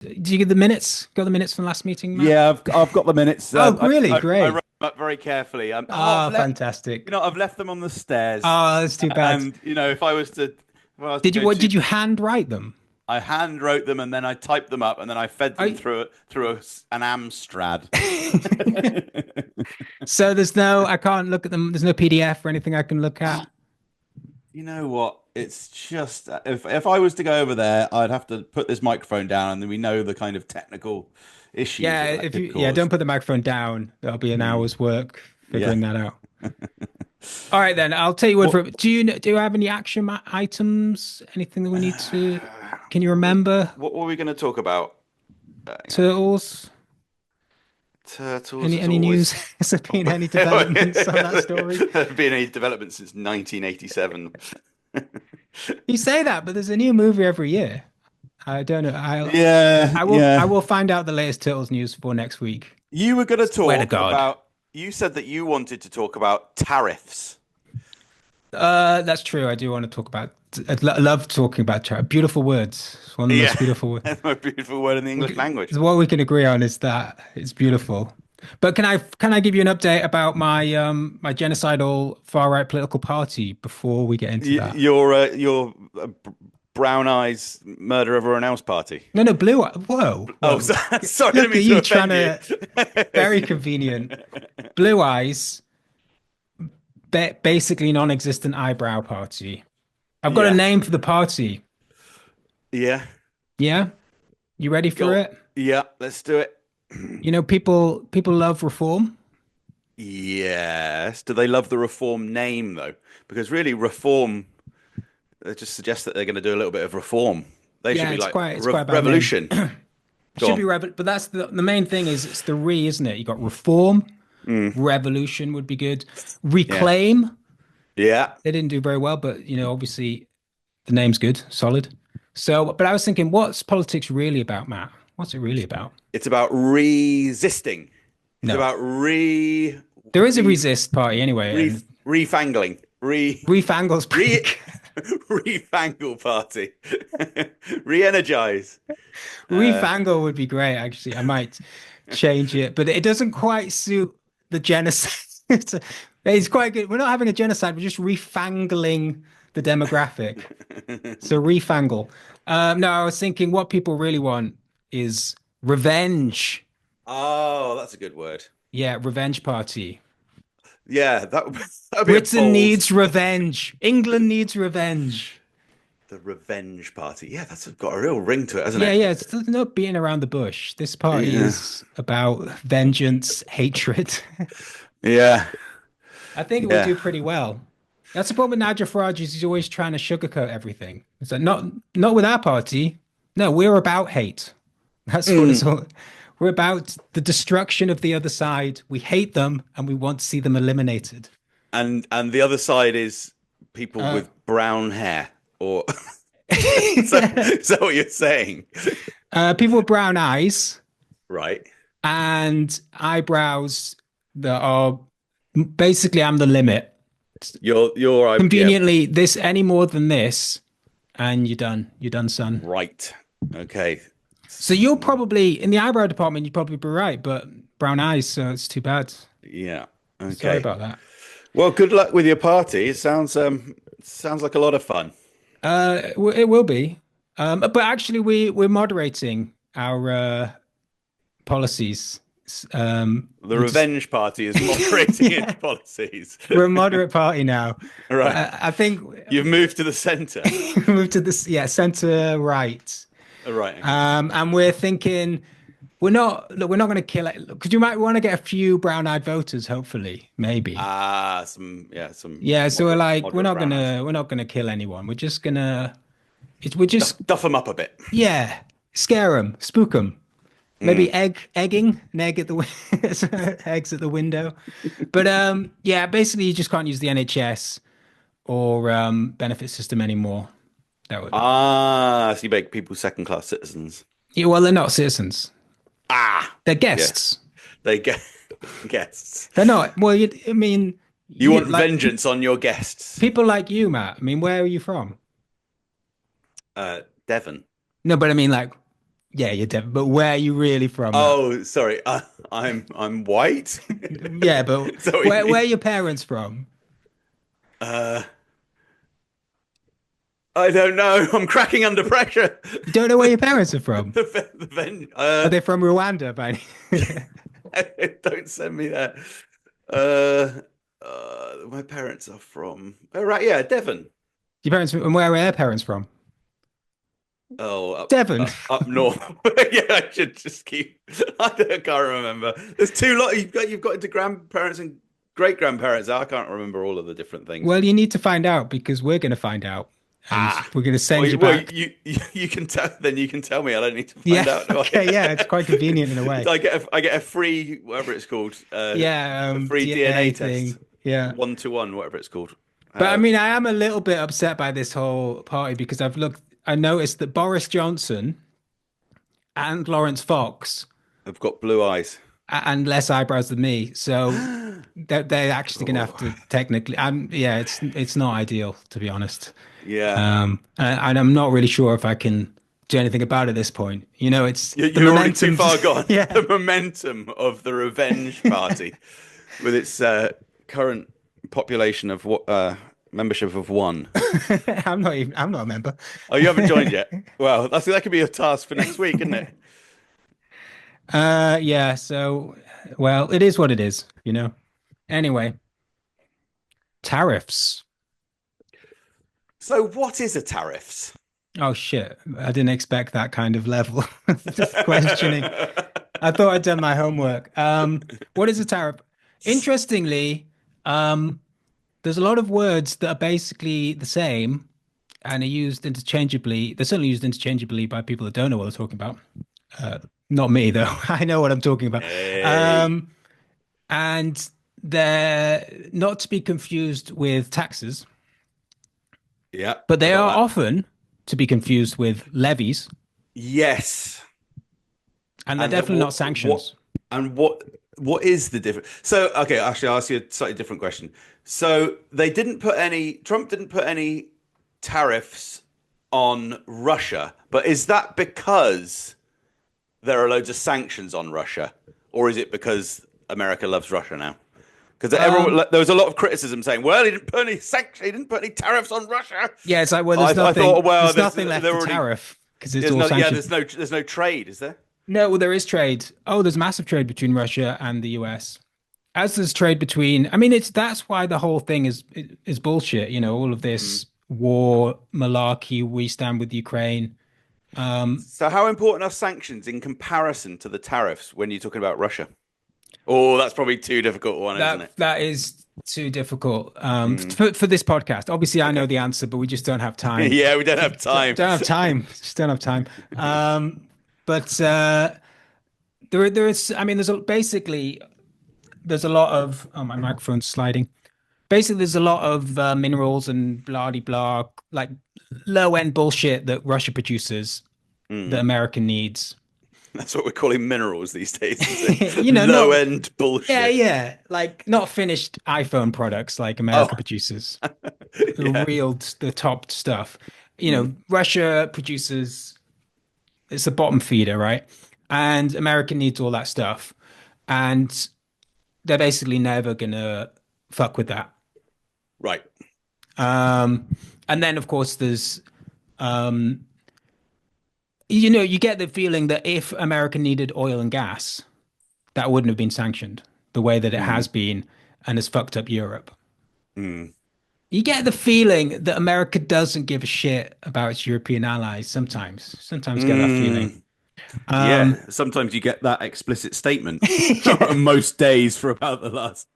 Do you get the minutes? Got the minutes from last meeting, Matt? Yeah, I've got the minutes. Oh, really? I Great. wrote them up very carefully. Oh, fantastic. I've left them on the stairs, Oh, that's too bad. and if I was to Did you go what? to, Did you hand write them? I hand wrote them and then I typed them up and then I fed them I, through an Amstrad. so there's no, I can't look at them. There's no PDF or anything I can look at. You know what? It's just if I was to go over there, I'd have to put this microphone down, and then we know the kind of technical issues Yeah, that if could you, yeah, don't cause. put the microphone down. That'll be an Mm, hour's work yeah. figuring that out. All right, then I'll tell you what. What? Do you have any items? Anything that we need to? Can you remember? What were we going to talk about? Hang on. Turtles? Turtles Any is any news? always. Has there been any developments on that story? There have been any developments since 1987. You say that, but there's a new movie every year. I don't know. Yeah, I yeah. will find out the latest Turtles news for next week. You were going to Swear to talk God. about. You said that you wanted to talk about tariffs. That's true. I do want to talk about. I love talking about beautiful words. It's one of the Yeah, most beautiful words. that's my beautiful word in the English language. What we can agree on is that it's beautiful. But can I give you an update about my genocidal far right political party before we get into that? Brown eyes murder everyone else party. No, no, blue. Whoa, Oh, whoa. sorry, I didn't Look at mean to you trying offend to very convenient. Blue eyes, basically non-existent eyebrow party. I've got a Yeah, name for the party. yeah, Yeah, you ready for go. it? Yeah, let's do it. People love reform. Yes. Do they love the reform name though? Because really, reform it just suggests that they're going to do a little bit of reform. They should Yeah, be like it's quite a bad name. revolution. It Go should on. be but that's the main thing is it's the isn't it? You got reform, Mm, revolution would be good. yeah, Reclaim, yeah. they didn't do very well, but obviously the name's good, solid. So, but I was thinking, what's politics really about, Matt? What's it really about? It's about resisting. It's No, about there is a re resist party anyway, re and refangling. refangles pretty Re good. refangle party. Re-energize. Uh, Refangle would be great, actually. I might change it, but it doesn't quite suit the genocide. It's quite good. We're not having a genocide, we're just refangling the demographic. So refangle. No, I was thinking what people really want is revenge. oh, that's a good word. Yeah, revenge party. Yeah, that'd be a Britain bold needs revenge. England needs revenge. the revenge party. Yeah, that's got a real ring to it, hasn't Yeah, it? yeah, it's not beating around the bush. This party Yeah. is about vengeance, hatred. Yeah. I think it would Yeah. do pretty well. That's the problem with Nigel Farage is he's always trying to sugarcoat everything. It's like not with our party. No, we're about hate. That's what it's Mm. all. We're about the destruction of the other side. We hate them and we want to see them eliminated. And the other side is people Uh, with brown hair. Or is that what you're saying? People with brown eyes Right. and eyebrows that are basically I'm the limit. Yeah, Conveniently, this any more than this, and you're done. You're done, son. right. Okay. So you'll probably in the eyebrow department, you'd probably be right, but brown eyes, so it's too bad. Yeah. Sorry Okay. about that. Well, good luck with your party. It sounds like a lot of fun. It will be. But actually, we're moderating our policies. The We just revenge party is moderating its yeah, policies. we're a moderate party now. But Right. I think You've moved to the center. we moved to this, yeah, center right. Right. Okay. And we're thinking we're not going to kill it because you might want to get a few brown-eyed voters, hopefully, maybe. Some Yeah, so we're like moderate brown eyes. we're not gonna kill anyone. We're just Duff them up a bit. yeah, scare them, spook them. Mm. Maybe egging, an egg at eggs at the window. But yeah, basically you just can't use the NHS or benefit system anymore. That would So you make people second-class citizens. yeah, well, they're not citizens. Ah, They're yeah. guests. They get guests. They're not. Well, I mean, You want like vengeance on your guests. people like you, Matt. I mean, where are you from? Devon. No, but I mean, like, Yeah, you're Devon, but where are you really from, Matt? Oh, sorry. I'm white. Yeah, but Is that what you where are mean? your parents from? Uh, I don't know. I'm cracking under pressure. You don't know where your parents are from? The venue. Are they from Rwanda, by any- Don't send me that. Uh, my parents are from. Oh, right, yeah, Devon. Your parents, and where are their parents from? Oh, Devon. up north. Yeah, I should just keep. Can't remember. There's too lot. You've got into grandparents and great grandparents. I can't remember all of the different things. Well, you need to find out because we're going to find out, and Ah, we're going to well, send you well, back. you can tell. Then you can tell me. I don't need to Yeah. find out, do Okay. Yeah, it's I? quite convenient in a way. So I get a free whatever it's called, Yeah. a free DNA DNA test, thing. Yeah. 1-to-1, whatever it's called. But I Uh, mean, I am a little bit upset by this whole party because I noticed that Boris Johnson and Lawrence Fox I've got blue eyes. and less eyebrows than me, so they're actually going to have Oh, to technically. Yeah, it's not ideal to be honest. yeah. And I'm not really sure if I can do anything about it at this point. You know, it's the You're already too momentum. far gone. Yeah, The momentum of the Revenge Party, with its current population of membership of one. I'm not a member. Oh, you haven't joined yet? Well, that could be a task for next week, isn't it? Yeah. So, well, it is what it is. You know. Anyway, tariffs. So, what is a tariffs? Oh shit! I didn't expect that kind of level of questioning. I thought I'd done my homework. What is a tariff? Interestingly, there's a lot of words that are basically the same and are used interchangeably. They're certainly used interchangeably by people that don't know what they're talking about. Uh, Not me, though. I know what I'm talking about. Hey, Um, and they're not to be confused with taxes, yeah, but I they got are that. often to be confused with levies, Yes, and they're and definitely not sanctions. and what is the difference? So, okay, actually, I'll ask you a slightly different question. So, Trump didn't put any tariffs on Russia, but is that because there are loads of sanctions on Russia, or is it because America loves Russia now? Because Um, there was a lot of criticism saying, "Well, he didn't put any sanctions, he didn't put any tariffs on Russia." yeah, it's like, well, I thought, well, there's nothing left they're to already tariff because it's all sanctioned. there's no trade, is there? No, well, there is trade. Oh, there's massive trade between Russia and the US. As there's trade between, I mean, that's why the whole thing is bullshit. You know, all of Mm. this war malarkey. We stand with Ukraine. Um, So, how important are sanctions in comparison to the tariffs when you're talking about Russia? Oh, that's probably too difficult one, isn't it? that is too difficult Mm. for this podcast. Obviously, I know Okay. the answer, but we just don't have time. Yeah, we don't have time. Don't have time. Just don't have time. But there is. I mean, basically there's a lot of. Oh, my microphone's sliding. Basically, there's a lot of minerals and blah de blah, like low end bullshit that Russia produces that Mm. America needs. That's what we're calling minerals these days, is it? You know, Low not end yeah, bullshit. yeah, like not finished iPhone products like Oh, America produces. yeah. The top stuff. You Mm. know, Russia produces it's a bottom feeder, right? And America needs all that stuff. And they're basically never gonna fuck with that. Right. Um, and then of course there's um, you know, you get the feeling that if America needed oil and gas, that wouldn't have been sanctioned the way that it has Mm. been and has fucked up Europe. Mm. You get the feeling that America doesn't give a shit about its European allies sometimes. Sometimes get that feeling. Mm. Um, Yeah. Sometimes you get that explicit statement most days for about the last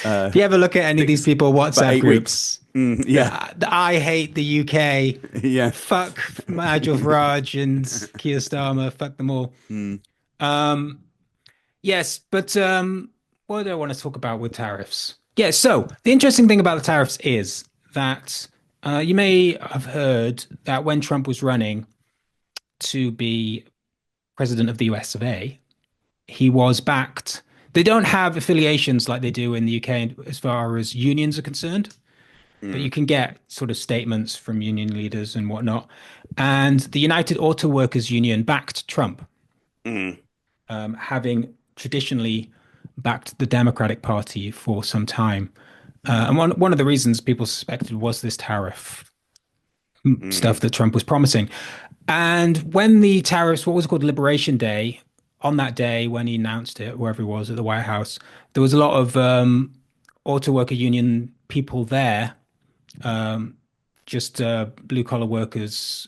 uh if you ever look at any of these six people about WhatsApp 8 weeks. groups, Yeah. I hate the UK, Yeah. fuck Nigel Farage and Keir Starmer, fuck them all. Mm. Um, yes, but what do I want to talk about with tariffs? Yeah, so the interesting thing about the tariffs is that you may have heard that when Trump was running to be president of the US of A, he was backed. They don't have affiliations like they do in the UK as far as unions are concerned. but you can get sort of statements from union leaders and whatnot. And the United Auto Workers Union backed Trump, Mm. having traditionally backed the Democratic Party for some time. And one of the reasons people suspected was this tariff stuff Mm. that Trump was promising. And when the tariffs, what was called Liberation Day, on that day when he announced it, wherever he was at the White House, there was a lot of auto worker union people there, just blue collar workers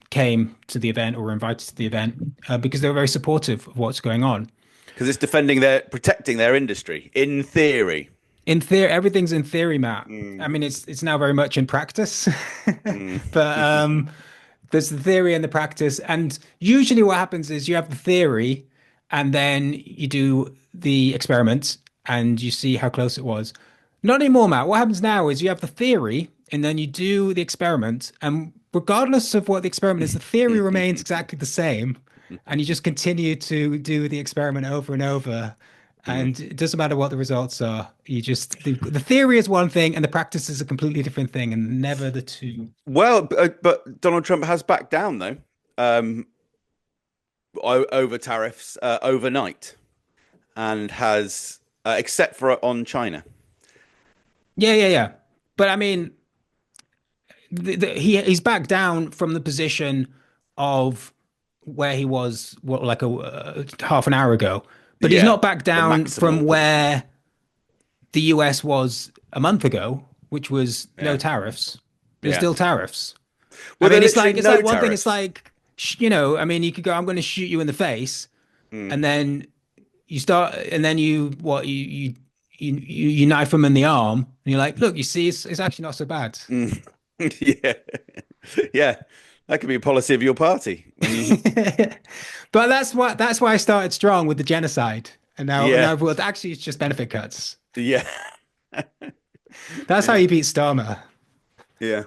came to the event or were invited to the event because they were very supportive of what's going on. Because it's protecting their industry in theory. In theory, everything's in theory, Matt. I Mm. mean, it's now very much in practice, Mm. but there's the theory and the practice. And usually, what happens is you have the theory, and then you do the experiment, and you see how close it was. Not anymore, Matt. What happens now is you have the theory, and then you do the experiment, and regardless of what the experiment is, the theory remains exactly the same, and you just continue to do the experiment over and over. Mm. And it doesn't matter what the results are. You just the theory is one thing, and the practice is a completely different thing, and never the two. Well, but Donald Trump has backed down though, um, over tariffs overnight, and has except for on China. Yeah. But I mean, he's backed down from the position of where he was, what, like a half an hour ago. But he's Yeah, not backed the down from maximal. where the US was a month ago, which was no Yeah, tariffs. There's yeah. still tariffs. I Well, they're mean, literally it's no like one thing. It's tariffs. like I mean, you could go, I'm going to shoot you in the face, Mm. and then you start, and then you knife him in the arm, and you're like, look, you see, it's actually not so bad. Mm. Yeah, yeah. That could be a policy of your party. When you, But that's why I started strong with the genocide, and yeah, now well, actually it's just benefit cuts. yeah, That's how yeah, you beat Starmer. yeah.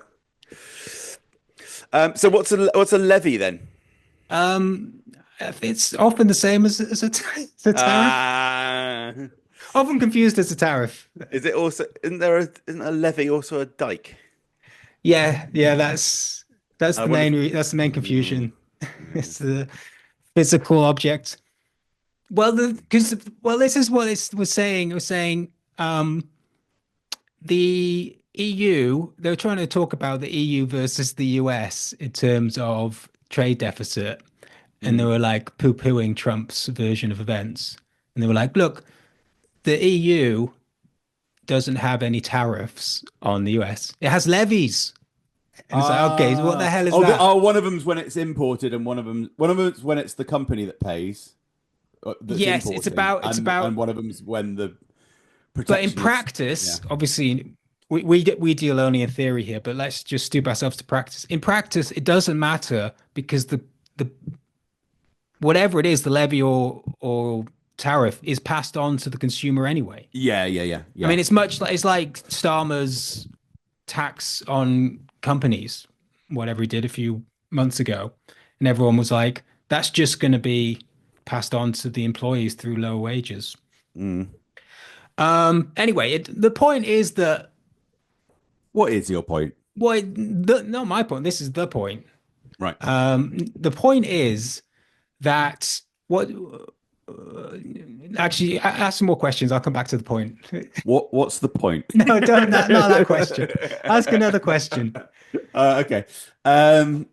So what's a levy then? Um, it's often the same as as a tariff. Uh, Often confused as a tariff. is it also isn't a levy also a dike? Yeah, that's I the wonder. that's the main Mm, confusion. mm, It's the physical object. Well, this is what it was saying. It was saying the EU. They were trying to talk about the EU versus the US in terms of trade deficit, and they mm. were like poo-pooing Trump's version of events. And they were like, "Look, the EU doesn't have any tariffs on the US. It has levies." And it's like, okay, so what the hell is that? One of them's when it's imported, and one of them's when it's the company that pays that's Yes, importing, it's and about, one of them's when the but in protection is. Yeah. practice, obviously, we deal only in theory here, but let's just stoop ourselves to practice. In practice, it doesn't matter because the whatever it is, the levy or tariff is passed on to the consumer anyway. I Yeah. mean, it's like Starmer's tax on companies, whatever he did a few months ago, and everyone was like, "That's just going to be passed on to the employees through lower wages." Mm. Anyway, the point is that What is your point? not my point. This is the point. Right. The point is that what actually ask some more questions. I'll come back to the point. What's the point? No, don't not that question. Ask another question. Okay. I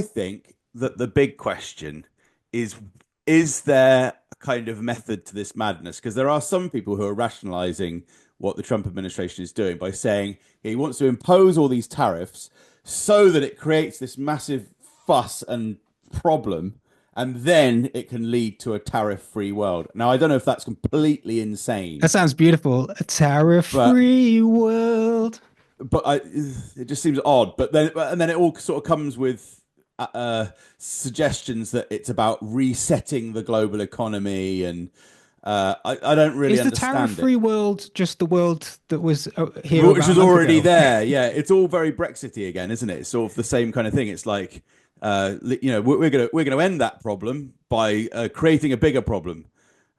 think that the big question is there a kind of method to this madness? Because there are some people who are rationalizing what the Trump administration is doing by saying he wants to impose all these tariffs so that it creates this massive fuss and problem, and then it can lead to a tariff-free world. Now, I don't know if that's completely insane, That sounds beautiful. A but tariff-free world. it just seems odd. But then it all sort of comes with suggestions that it's about resetting the global economy, and I don't really Is the understand it. tariff-free world just the world that was here Which about was a month already ago? there. Yeah, it's all very Brexity again, isn't it? It's sort of the same kind of thing. It's like, we're gonna end that problem by creating a bigger problem.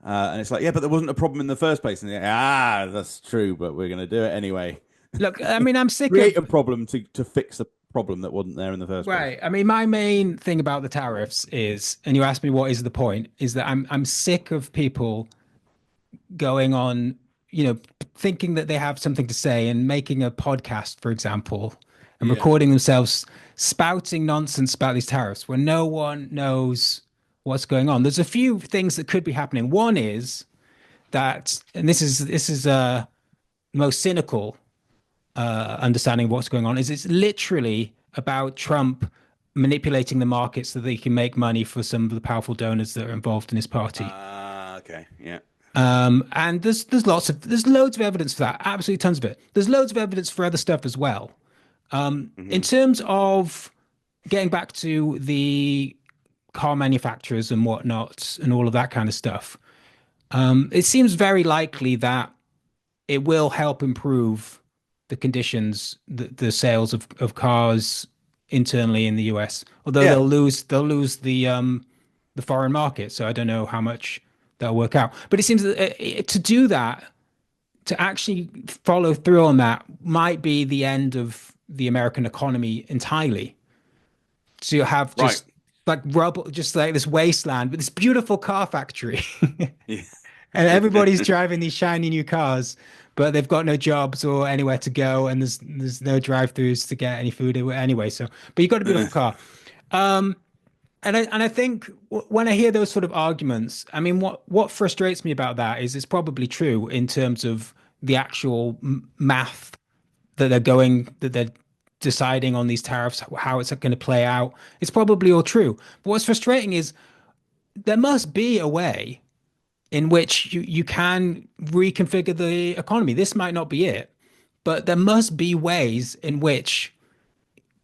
And it's like, yeah, but there wasn't a problem in the first place. And that's true, but we're going to do it anyway. Look, I mean, I'm sick Create of a problem to fix a problem that wasn't there in the first place. right. I mean, my main thing about the tariffs is, and you asked me what is the point, is that I'm sick of people going on, thinking that they have something to say and making a podcast, for example, and recording themselves spouting nonsense about these tariffs when no one knows what's going on. There's a few things that could be happening. One is that, and this is most cynical understanding of what's going on, is it's literally about Trump manipulating the market so that he can make money for some of the powerful donors that are involved in his party. Okay, yeah. And there's loads of evidence for that. Absolutely tons of it. There's loads of evidence for other stuff as well. In terms of getting back to the car manufacturers and whatnot and all of that kind of stuff, it seems very likely that it will help improve the conditions, the sales of cars internally in the US. Although they'll lose the foreign market. So I don't know how much that'll work out. But it seems that to do that, to actually follow through on that, might be the end of the American economy entirely. So you have just like rubble, just like this wasteland with this beautiful car factory. And everybody's driving these shiny new cars, but they've got no jobs or anywhere to go, and there's no drive-throughs to get any food anyway. So, but you've got a beautiful car. And I think when I hear those sort of arguments, I mean, what frustrates me about that is it's probably true in terms of the actual math that they're deciding on these tariffs, how it's going to play out. It's probably all true. But what's frustrating is there must be a way in which you can reconfigure the economy. This might not be it, but there must be ways in which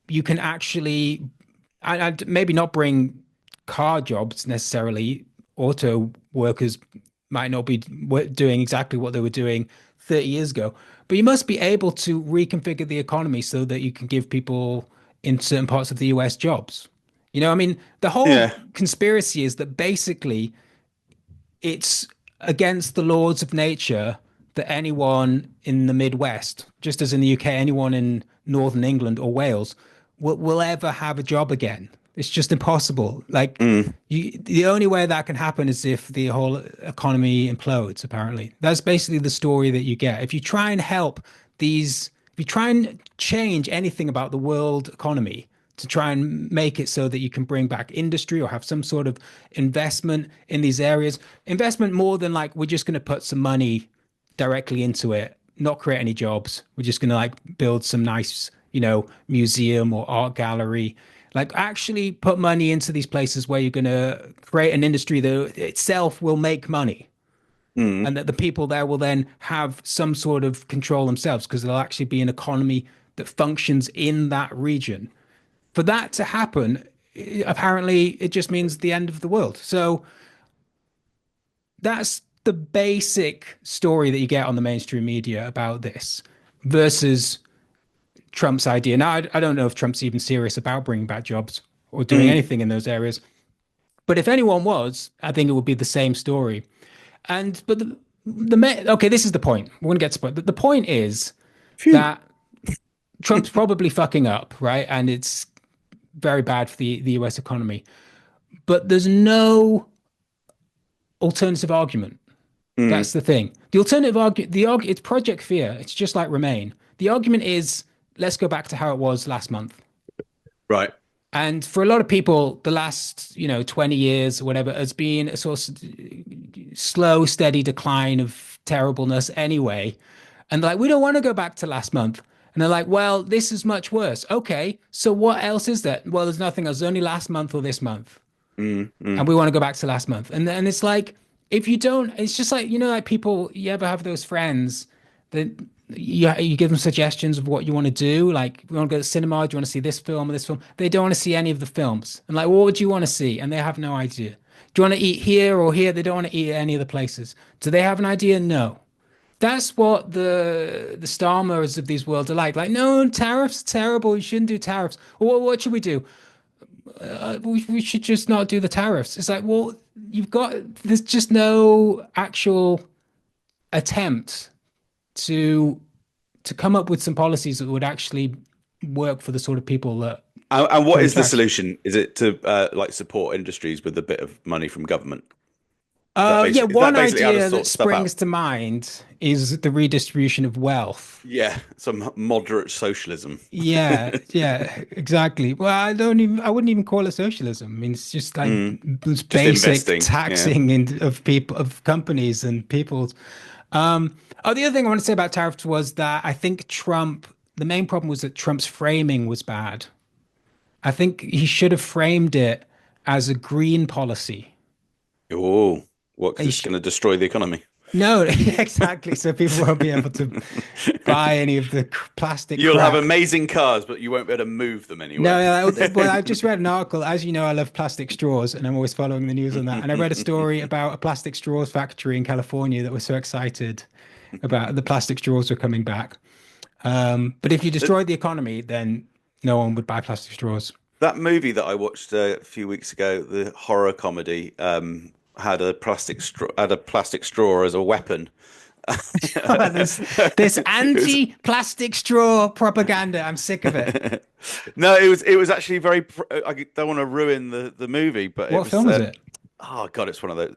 you can actually, I'd maybe not bring car jobs necessarily. Auto workers might not be doing exactly what they were doing 30 years ago, but you must be able to reconfigure the economy so that you can give people in certain parts of the US jobs. I mean, the whole conspiracy is that basically it's against the laws of nature that anyone in the Midwest, just as in the UK, anyone in Northern England or Wales will ever have a job again. It's just impossible. Like the only way that can happen is if the whole economy implodes, apparently. That's basically the story that you get. If you try and if you try and change anything about the world economy to try and make it so that you can bring back industry or have some sort of investment in these areas, investment more than like, we're just going to put some money directly into it, not create any jobs. We're just going to like build some nice, museum or art gallery, like actually put money into these places where you're going to create an industry that itself will make money. And that the people there will then have some sort of control themselves because there'll actually be an economy that functions in that region. For that to happen, apparently it just means the end of the world. So that's the basic story that you get on the mainstream media about this versus Trump's idea. Now, I don't know if Trump's even serious about bringing back jobs or doing anything in those areas. But if anyone was, I think it would be the same story. But okay, this is the point. We're going to get to the point. The point is that Trump's probably fucking up, right? And it's very bad for the US economy. But there's no alternative argument. That's the thing. The alternative argument, it's Project Fear. It's just like Remain. The argument is, let's go back to how it was last month. Right. And for a lot of people, the last, 20 years or whatever has been a sort of slow, steady decline of terribleness anyway. And they're like, we don't want to go back to last month. And they're like, well, this is much worse. Okay, so what else is there? Well, there's nothing else. There's only last month or this month. And we want to go back to last month. And it's like, if you don't, it's just like, like people, you ever have those friends that you give them suggestions of what you want to do? Like, we want to go to the cinema. Do you want to see this film or this film? They don't want to see any of the films. And like, what would you want to see? And they have no idea. Do you want to eat here or here? They don't want to eat at any of the places. Do they have an idea? No. That's what the Starmers of these worlds are like. Like, no, tariffs are terrible. You shouldn't do tariffs. Well, what should we do? We should just not do the tariffs. It's like, well, there's just no actual attempt to come up with some policies that would actually work for the sort of people that And what Trump is the attracts. solution? Is it to like support industries with a bit of money from government? Is that One basically how to idea that sort stuff springs out? to mind is the redistribution of wealth. Yeah, some moderate socialism. Yeah, exactly. Well, I wouldn't even call it socialism. I mean, it's just like Mm, this just basic investing. Yeah. taxing of people, of companies and people's. The other thing I want to say about tariffs was that I think the main problem was that Trump's framing was bad. I think he should have framed it as a green policy. Oh, what? Because He it's sh going to destroy the economy. No, exactly. So people won't be able to buy any of the plastic You'll have crap. amazing cars, but you won't be able to move them No, anywhere. well, I just read an article. As you know, I love plastic straws, and I'm always following the news on that. And I read a story about a plastic straws factory in California that was so excited about the plastic straws were coming back. But if you destroyed the economy, then no one would buy plastic straws. That movie that I watched a few weeks ago, the horror comedy, had a plastic straw as a weapon. This this It was anti-plastic straw propaganda. I'm sick of it. no, it was actually very. I don't want to ruin the movie, but it What was. film is it? Oh God, it's one of those.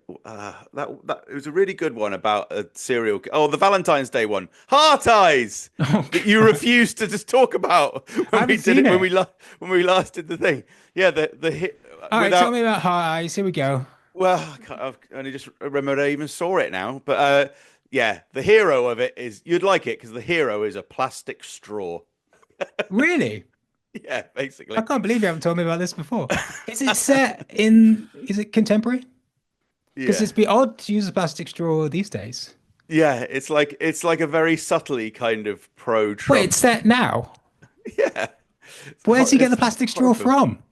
That it was a really good one about a serial. Oh, the Valentine's Day one, Heart Eyes, Oh that you God, refused to just talk about I when we haven't did seen it it. when we last did the thing. Yeah, the hit All right, tell without. me about Heart Eyes. Here we go. Well, I've only just remembered I even saw it now, but yeah, the hero of it is you'd like it because the hero is a plastic straw. Really? Yeah, I basically. can't believe you haven't told me about this before. Is it set in, is it contemporary? Because Yeah. it'd be odd to use a plastic straw these days. Yeah, it's like a very subtly kind of Wait, it's pro-Trump. set now. Yeah, Where's he get the it's a plastic straw horror film. from?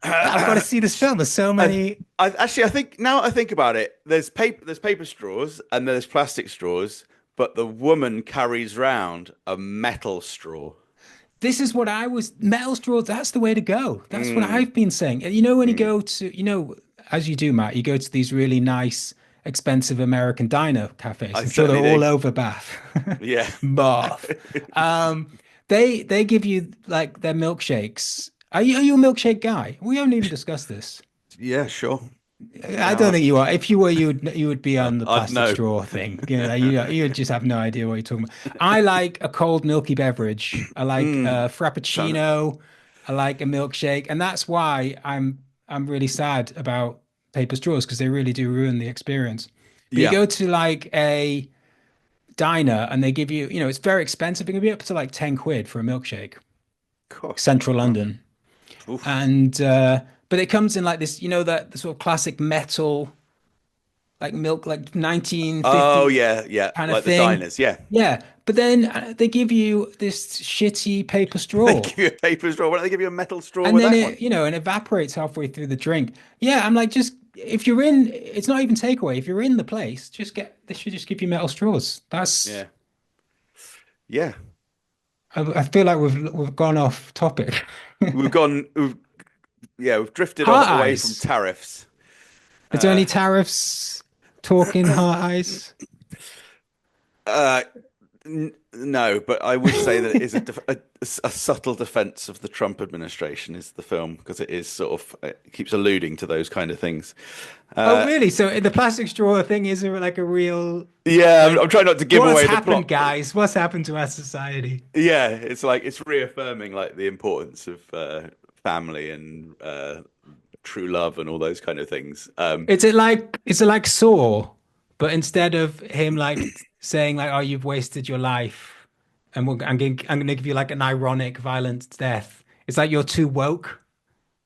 I've got to see this film. There's so I, many. I think now I think about it, there's paper straws and there's plastic straws, but the woman carries round a metal straw. This is what I was, metal straws, that's the way to go. That's what Mm, I've been saying. You know, when you mm. go to, as you do, Matt, you go to these really nice, expensive American diner cafes. I I'm sure they're certainly all do. over Bath. Yeah. Bath. They give you like their milkshakes. Are you a milkshake guy? We haven't even discussed this. Yeah, sure. I don't Yeah, think you are. If you were, you would be on the I'd plastic know. straw thing. You would just have no idea what you're talking about. I like a cold milky beverage. I like Mm. a Sound, frappuccino. I like a milkshake, and that's why I'm really sad about paper straws because they really do ruin the experience. But you yeah, go to like a diner and they give you, it's very expensive. It can be up to like 10 quid for a milkshake, cool. central Wow. London. Oof. And but it comes in like this, that the sort of classic metal like milk, like Oh 1950s yeah, yeah, kind of like the thing. diners. Yeah, Yeah, but then they give you this shitty paper they straw, give you a paper straw. Why don't they give you a metal straw and with then that one? it evaporates halfway through the drink. Yeah, I'm like, just if you're it's not even takeaway. If you're in the place, they should just give you metal straws. Yeah, yeah. I feel like we've gone off topic. We've gone. We've drifted Heart away from eyes. tariffs. Is there Uh, any tariffs talking heart eyes? uh, no, but I would say that it is a subtle defense of the Trump administration is the film because it is sort of it keeps alluding to those kind of things. Oh, Uh, really? So the plastic straw thing is like a real yeah, like I'm trying not to give what's away the happened, plot, but guys? What's happened to our society? yeah, it's like it's reaffirming like the importance of family and true love and all those kind of things. Is it like Saw, but instead of him like saying like, "Oh, you've wasted your life," and I'm gonna give you like an ironic, violent death. It's like you're too woke,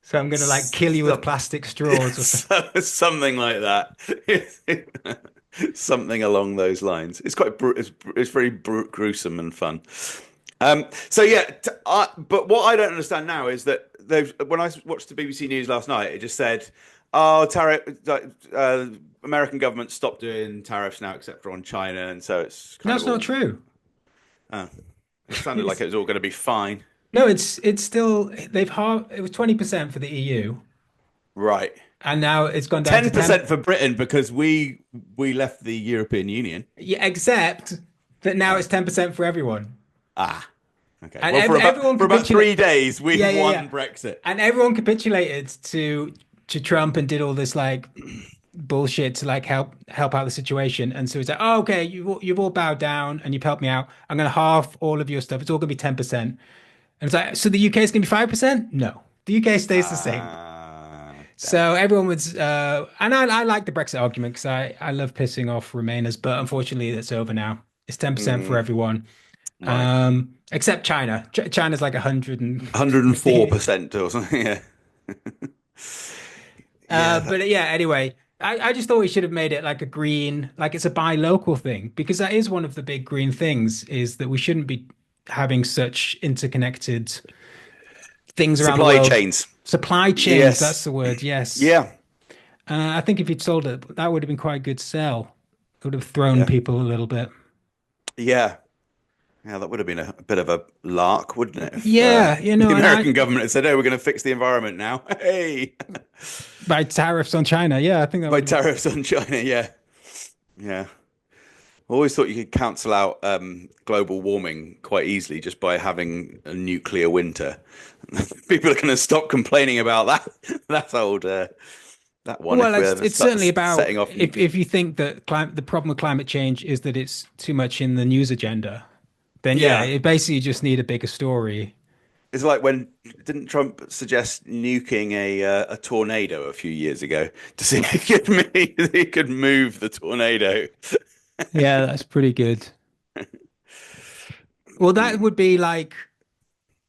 so I'm gonna like kill you with Some, plastic straws or something. something like that. Something along those lines. It's quite it's very gruesome and fun. So yeah, but what I don't understand now is that they've when I watched the BBC News last night, it just said, "Oh, tariff, American government stopped doing tariffs now, except for on China," and so it's No, kind of it's not all. true. Uh, it sounded like It's, it was all going to be fine. no, it's still it was 20% for the EU. Right. and now it's gone down to 10% for Britain because we left the European Union. Yeah, except that now it's 10% for everyone. Ah. Okay. And Well, everyone for about 3 days, we Yeah, yeah, won yeah. Brexit. And everyone capitulated to Trump and did all this like bullshit to like help out the situation. And so it's like, oh, okay, you've all bowed down and you've helped me out. I'm going to halve all of your stuff. It's all going to be 10%. And it's like, so the UK is going to be 5%? No, the UK stays the same. So everyone was, and I like the Brexit argument because I love pissing off Remainers, but unfortunately it's over now. It's 10% for everyone. Right. Except China. China's like 104% or something. Yeah. But yeah, anyway, I just thought we should have made it like a green, like it's a buy local thing, because that is one of the big green things is that we shouldn't be having such interconnected things around the Supply world. chains. Supply chains, Yes. that's the word, yes. Yeah. I think if you'd sold it, that would have been quite a good sell. It would have thrown people a little bit. Yeah. Yeah, that would have been a bit of a lark, wouldn't it? If, Yeah, you know, the American government had said, "Oh, we're going to fix the environment now." Hey, by tariffs on China. Yeah, I think that by would tariffs on China. Yeah, yeah. I always thought you could cancel out global warming quite easily just by having a nuclear winter. People are going to stop complaining about that. That's old. That one. Well, it's certainly about setting off. If you think that the problem with climate change is that it's too much in the news agenda, then yeah, it basically just need a bigger story. It's like when didn't Trump suggest nuking a tornado a few years ago to see if he could move the tornado? Yeah, that's pretty good. Well, that would be like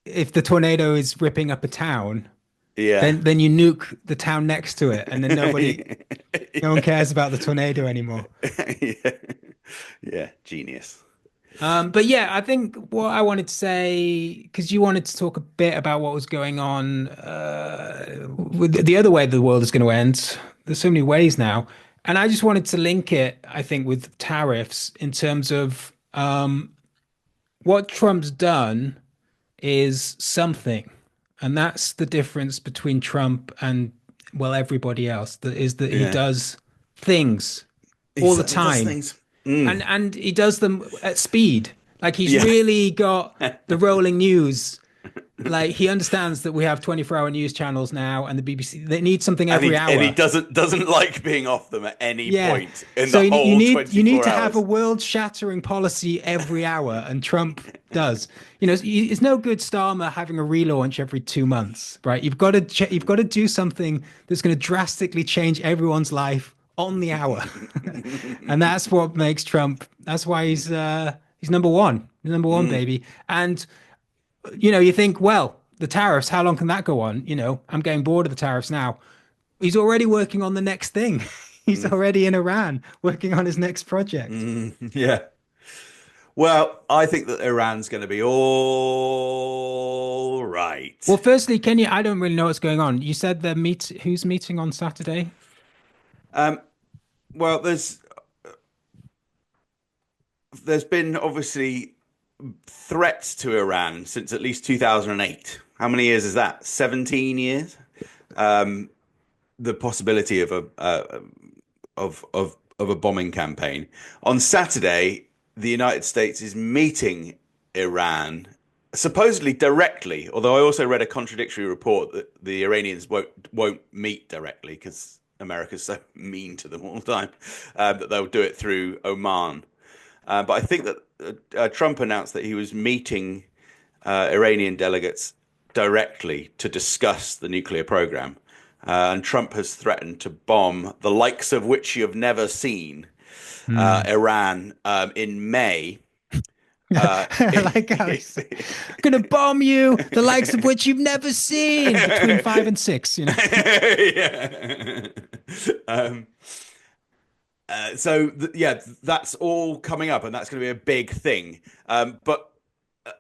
if the tornado is ripping up a town. Yeah. Then you nuke the town next to it, and then no one cares about the tornado anymore. Yeah. Yeah, genius. But yeah, I think what I wanted to say, because you wanted to talk a bit about what was going on with the other way the world is going to end. There's so many ways now. And I just wanted to link it, I think, with tariffs in terms of what Trump's done is something. And that's the difference between Trump and, well, everybody else. That is that he does things all the time. And he does them at speed. Like he's really got the rolling news. Like he understands that we have 24-hour news channels now, and the BBC they need something every hour. And he doesn't like being off them at any point in so the whole 24 you need to hours. have a world-shattering policy every hour, and Trump does. You know, it's no good Starmer having a relaunch every 2 months, right? You've got to do something that's going to drastically change everyone's life on the hour. And that's what makes Trump, that's why he's number one. He's number one, baby. And you know, you think, well, the tariffs, how long can that go on? You know, I'm getting bored of the tariffs now. He's already working on the next thing. He's already in Iran working on his next project. Yeah. Well, I think that Iran's going to be all right. Well, firstly, I don't really know what's going on. You said who's meeting on Saturday? Well, there's been obviously threats to Iran since at least 2008. How many years is that? 17 years. The possibility of a bombing campaign. On Saturday, the United States is meeting Iran supposedly directly. Although I also read a contradictory report that the Iranians won't meet directly because America's so mean to them all the time that they'll do it through Oman. But I think that Trump announced that he was meeting Iranian delegates directly to discuss the nuclear program. And Trump has threatened to bomb the likes of which you have never seen Iran in May. Like I'm gonna bomb you, the likes of which you've never seen, between 5 and 6. You know. Yeah. That's all coming up, and that's going to be a big thing. But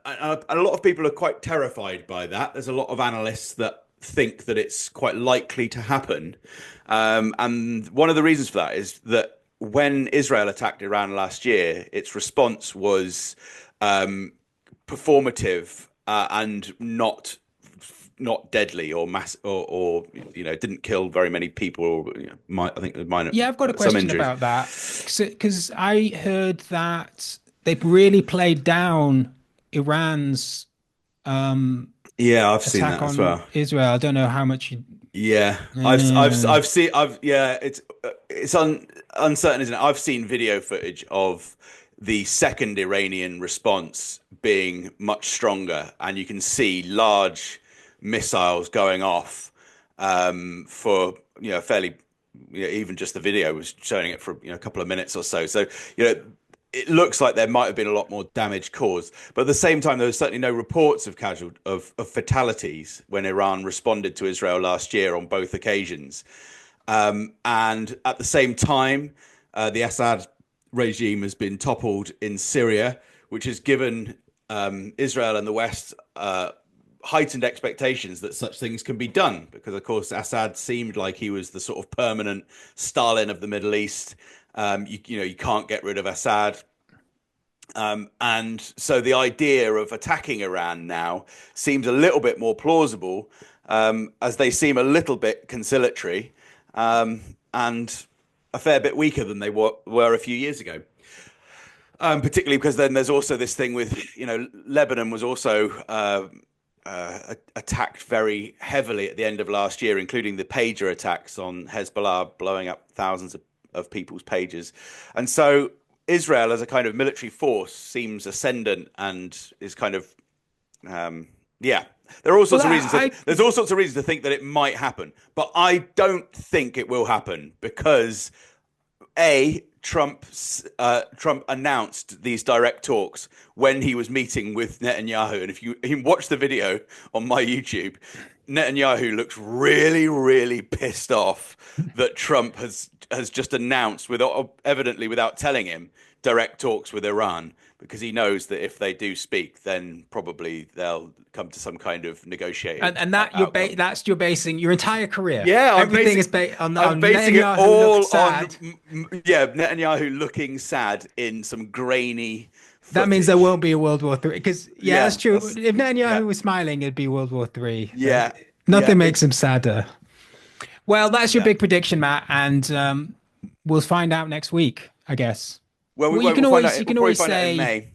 a lot of people are quite terrified by that. There's a lot of analysts that think that it's quite likely to happen. And one of the reasons for that is that when Israel attacked Iran last year, its response was performative and not not deadly or mass or didn't kill very many people. Or, I think minor. Yeah, I've got a some question injuries. about that because I heard that they've really played down Iran's Yeah, I've seen attack that as on well. Israel. I don't know how much you. Yeah, I've seen it's uncertain, isn't it? I've seen video footage of the second Iranian response being much stronger, and you can see large missiles going off for fairly even just the video was showing it for a couple of minutes or so. So it looks like there might have been a lot more damage caused, but at the same time, there was certainly no reports of fatalities when Iran responded to Israel last year on both occasions. And at the same time, the Assad regime has been toppled in Syria, which has given Israel and the West heightened expectations that such things can be done, because of course Assad seemed like he was the sort of permanent Stalin of the Middle East. You can't get rid of Assad. And so the idea of attacking Iran now seems a little bit more plausible, as they seem a little bit conciliatory and a fair bit weaker than they were a few years ago. Particularly because then there's also this thing with, Lebanon was also attacked very heavily at the end of last year, including the pager attacks on Hezbollah, blowing up thousands of people's pages. And so Israel as a kind of military force seems ascendant and is kind of, there are all sorts of reasons. There's all sorts of reasons to think that it might happen, but I don't think it will happen because Trump announced these direct talks when he was meeting with Netanyahu. And if you watch the video on my YouTube, Netanyahu looks really, really pissed off that Trump has just announced, evidently without telling him, direct talks with Iran, because he knows that if they do speak, then probably they'll come to some kind of negotiating. And that that's you're basing your entire career. Yeah, everything is based on. I'm basing Netanyahu it all on. Netanyahu looking sad in some grainy. That means there won't be a World War III. Because that's true. If Netanyahu was smiling, it'd be World War III. Yeah, nothing makes him sadder. Well, that's your big prediction, Matt, and we'll find out next week, I guess. Well, you can always say in May.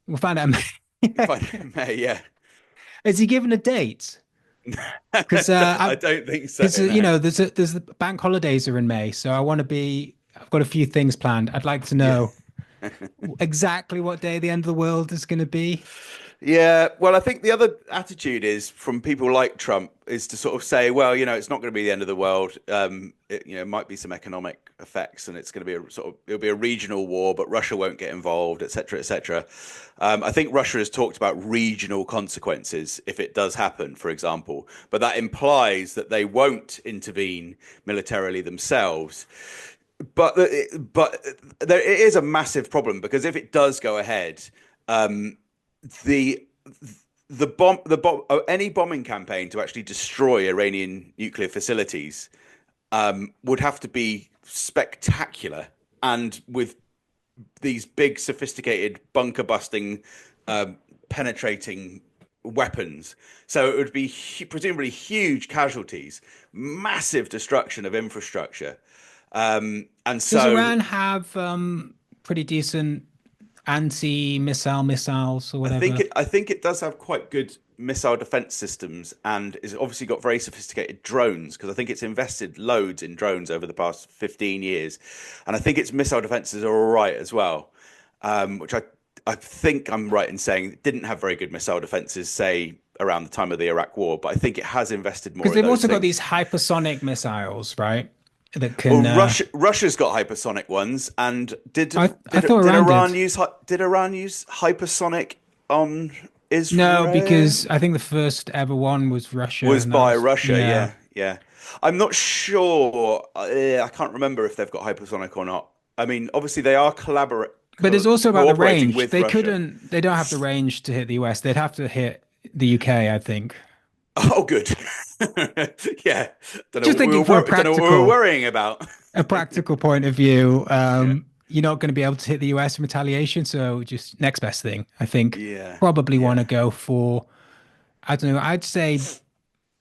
We'll find out in May. We'll find out in May, yeah. Has he given a date? Because I don't think so. No. There's the bank holidays are in May, so I've got a few things planned. I'd like to know exactly what day the end of the world is going to be. Yeah, well, I think the other attitude is from people like Trump is to sort of say, well, it's not going to be the end of the world. It might be some economic effects, and it's going to be it'll be a regional war, but Russia won't get involved, et cetera, et cetera. I think Russia has talked about regional consequences if it does happen, for example, but that implies that they won't intervene militarily themselves. But there is a massive problem, because if it does go ahead, any bombing campaign to actually destroy Iranian nuclear facilities would have to be spectacular, and with these big, sophisticated bunker busting, penetrating weapons. So it would be presumably huge casualties, massive destruction of infrastructure. And so does Iran have pretty decent anti-missile missiles or whatever? I think it does have quite good missile defense systems, and it's obviously got very sophisticated drones, because I think it's invested loads in drones over the past 15 years, and I think its missile defenses are all right as well, which I think I'm right in saying it didn't have very good missile defenses, say around the time of the Iraq War, but I think it has invested more. Because they've also got these hypersonic missiles, right? That can. Well, Russia's got hypersonic ones, and did Iran use hypersonic on Israel? No, because I think the first ever one was Russia. Was by Russia, yeah. I'm not sure. I can't remember if they've got hypersonic or not. I mean, obviously they are collaborating. But it's also about the range. They Russia. They don't have the range to hit the US. They'd have to hit the UK, I think. Oh, good. Yeah. Just thinking for a practical. Don't know what we're worrying about. A practical point of view. You're not going to be able to hit the US in retaliation. So just next best thing, I think. Yeah. Probably want to go for, I don't know, I'd say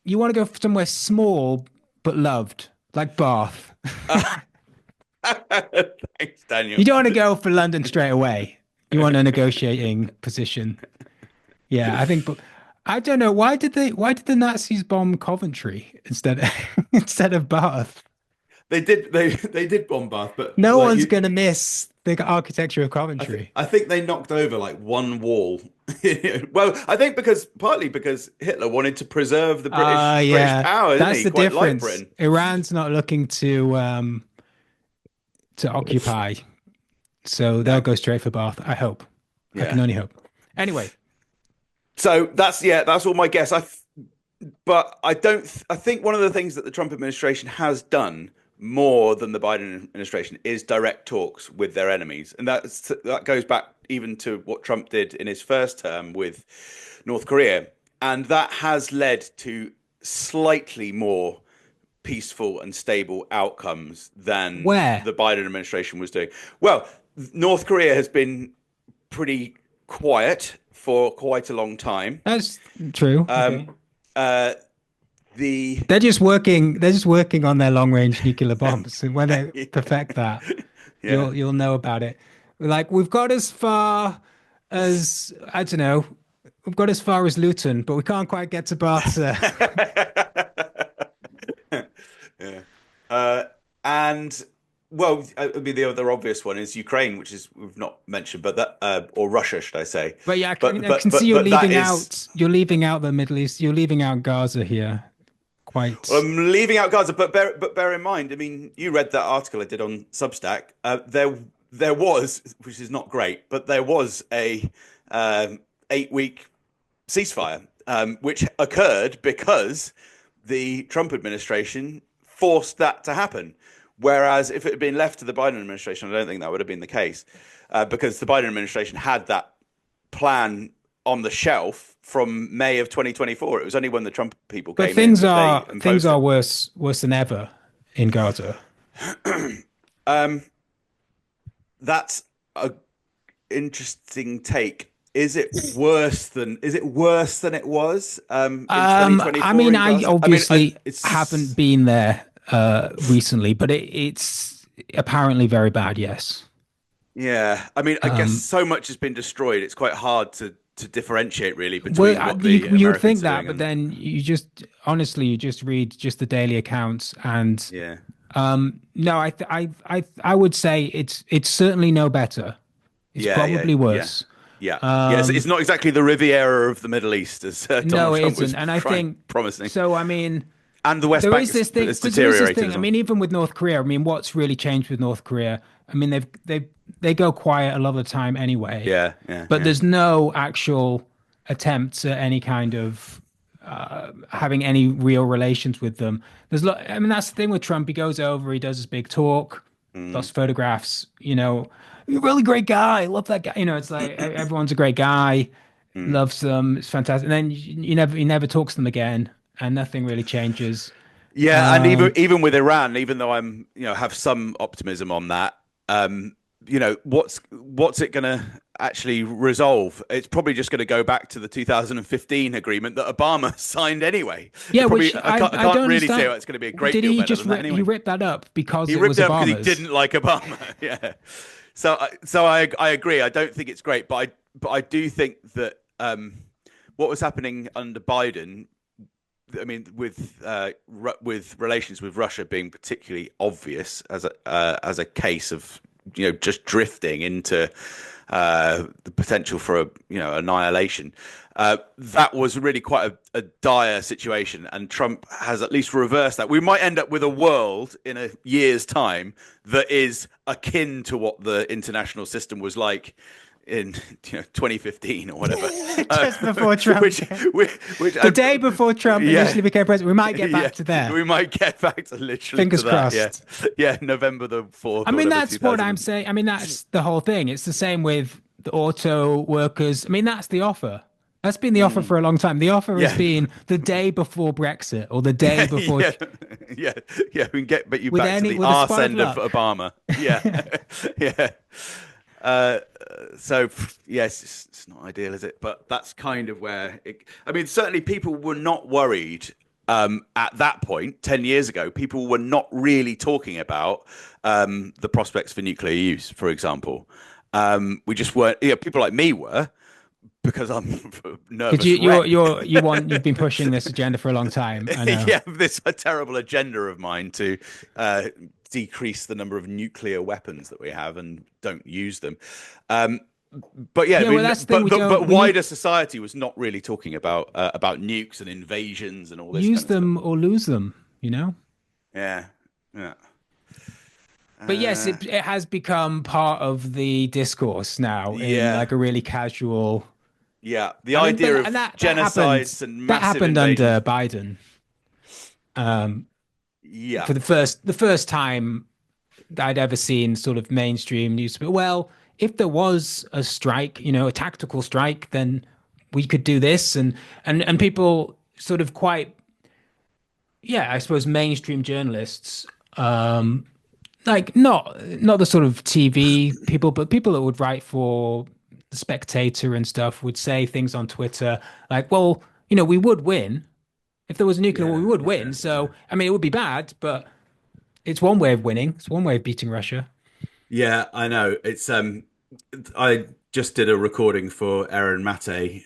you want to go somewhere small but loved, like Bath. Thanks, Daniel. You don't want to go for London straight away. You want a negotiating position. Yeah, I think. But I don't know why did the Nazis bomb Coventry instead of Bath? They did bomb Bath, but No one's gonna miss the architecture of I Coventry. think they knocked over like one wall. Well, I think partly because Hitler wanted to preserve the British power, didn't That's he? the Quite like difference. Britain. Iran's not looking to occupy, so they'll go straight for Bath. I hope. I can only hope. Anyway, so that's all my guess. But I think one of the things that the Trump administration has done more than the Biden administration is direct talks with their enemies, and that goes back even to what Trump did in his first term with North Korea, and that has led to slightly more peaceful and stable outcomes than the Biden administration was doing. Well, North Korea has been pretty quiet for quite a long time. that's true. Okay. They're just working on their long range nuclear bombs, and when they perfect that, you'll know about it. Like we've got as far as I don't know, we've got as far as Luton, but we can't quite get to Barca. And well, I mean, the other obvious one is Ukraine, which is we've not mentioned, but that or Russia, should I say? But yeah, I can see you're leaving out the Middle East. You're leaving out Gaza here. Well, I'm leaving out Gaza, but bear in mind, I mean, you read that article I did on Substack. There was, which is not great, but there was a 8-week ceasefire, which occurred because the Trump administration forced that to happen. Whereas if it had been left to the Biden administration, I don't think that would have been the case, because the Biden administration had that plan on the shelf from May of 2024. It was only when the Trump people came in. But things are worse than ever in Gaza. That's a interesting take. Is it worse than it was in 2024? I mean, I obviously haven't been there recently, but it's apparently very bad. Yes. Yeah, I mean, I guess so much has been destroyed. It's quite hard to differentiate really between what the Americans you would think are that, doing but then you just read just the daily accounts, and no, I would say it's certainly no better. It's probably worse. Yes, it's not exactly the Riviera of the Middle East, as Donald Trump was and I think promising. So I mean, and the West Bank is deteriorating. I mean, even with North Korea, I mean, what's really changed with North Korea? I mean, they go quiet a lot of the time anyway. But there's no actual attempts at any kind of having any real relations with them. I mean, that's the thing with Trump. He goes over, he does his big talk, lots of photographs. You're a really great guy. Love that guy. It's like everyone's a great guy, loves them. It's fantastic. And then he never talks to them again, and nothing really changes. Yeah, and even with Iran, even though I'm have some optimism on that. What's it going to actually resolve? It's probably just going to go back to the 2015 agreement that Obama signed anyway. Yeah, I can't really say it's going to be a great deal better than that anyway. He ripped that up because he ripped it up because he didn't like Obama. Yeah. So I agree. I don't think it's great, but I do think that what was happening under Biden, I mean, with relations with Russia being particularly obvious as a case of just drifting into the potential for annihilation, that was really quite a dire situation, and Trump has at least reversed that. We might end up with a world in a year's time that is akin to what the international system was like in 2015 or whatever, just before Trump, which the day before Trump initially became president. We might get back to there. We might get back to literally. Fingers crossed. Yeah, November the 4th. I mean, that's what I'm saying. I mean, that's the whole thing. It's the same with the auto workers. I mean, that's the offer. That's been the offer for a long time. The offer has been the day before Brexit or the day before. We can get you back to the arse end of Obama. Yeah. So yes, it's not ideal, is it? But that's kind of where I mean, certainly people were not worried at that point, 10 years ago, people were not really talking about the prospects for nuclear use, for example. We just weren't, people like me were, because I'm a Because nervous wreck. you've been pushing this agenda for a long time. I know. Yeah, this a terrible agenda of mine to decrease the number of nuclear weapons that we have and don't use them. But yeah, Yeah, I mean, well, that's the thing. but wider society was not really talking about nukes and invasions and all this Use kind of them stuff. or lose them, you know? Yeah, yeah. But yes, it has become part of the discourse now in Yeah, like a really casual. yeah. The I mean, idea but of that genocides and that massive happened under invasions. Biden. Yeah, For the first time that I'd ever seen sort of mainstream news. But well, if there was a strike, a tactical strike, then we could do this, and people sort of quite, yeah, I suppose mainstream journalists, like not the sort of TV people, but people that would write for the Spectator and stuff would say things on Twitter like, well, we would win if there was a nuclear war, we would win. So I mean, it would be bad, but it's one way of winning. It's one way of beating Russia. yeah. I know. It's I just did a recording for Aaron Mate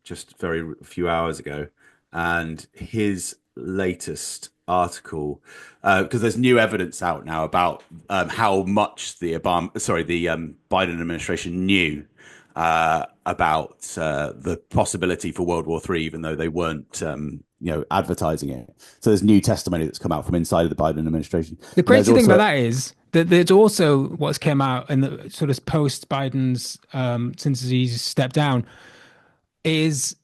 just very few hours ago, and his latest article because there's new evidence out now about how much the Biden administration knew about the possibility for World War III, even though they weren't advertising it. So there's new testimony that's come out from inside of the Biden administration. The And there's crazy thing also about that is that there's also what's came out in the sort of post Biden's since he's stepped down is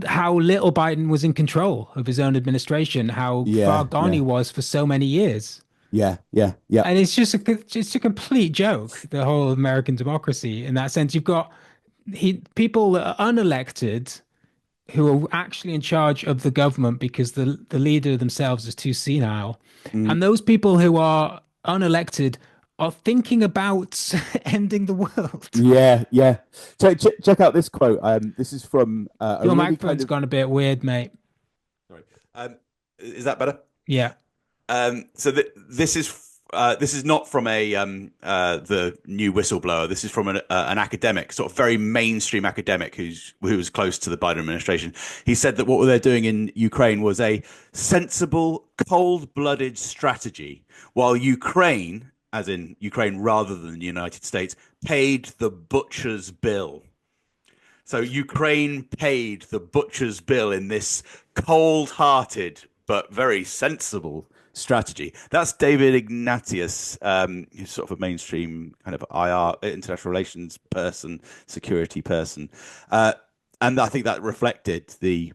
how little Biden was in control of his own administration, how far Yeah, gone he yeah, was for so many years. yeah, yeah, yeah, And it's just a complete joke, the whole American democracy in that sense. You've got people that are unelected who are actually in charge of the government because the leader themselves is too senile. mm, And those people who are unelected are thinking about ending the world. yeah, yeah. Check out this quote. This is from a Your really kind microphone's of. gone a bit weird, mate. sorry, is that better? Yeah. So this is not from the new whistleblower. This is from an academic, sort of very mainstream academic who was close to the Biden administration. He said that what they're doing in Ukraine was a sensible, cold-blooded strategy, while Ukraine, as in Ukraine rather than the United States, paid the butcher's bill. So Ukraine paid the butcher's bill in this cold-hearted but very sensible strategy. That's David Ignatius, who's sort of a mainstream kind of IR, international relations person, security person. And I think that reflected the